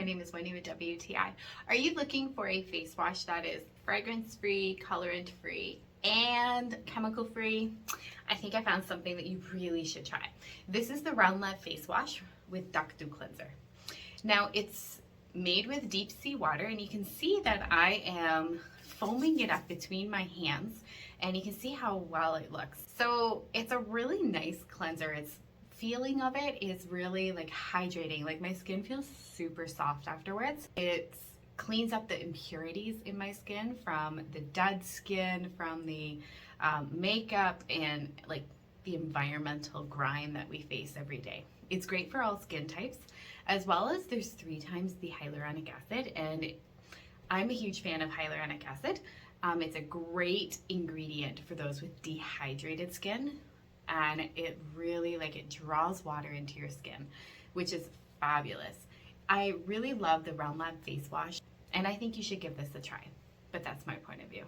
my name is Wendy with WTI. Are you looking for a face wash that is fragrance-free, colorant-free, and chemical-free? I think I found something that you really should try. This is the Round Lab Face Wash with Dokdo Cleanser. Now, it's made with deep sea water, and you can see that I am foaming it up between my hands, and you can see how well it looks. So it's a really nice cleanser. It's feeling of it is really like hydrating. Like my skin feels super soft afterwards. It cleans up the impurities in my skin from the dead skin, from the makeup, and like the environmental grime that we face every day. It's great for all skin types, as well as there's 3 times the hyaluronic acid, and I'm a huge fan of hyaluronic acid. It's a great ingredient for those with dehydrated skin, and it really it draws water into your skin, which is fabulous. I really love the Round Lab face wash, and I think you should give this a try, but that's my point of view.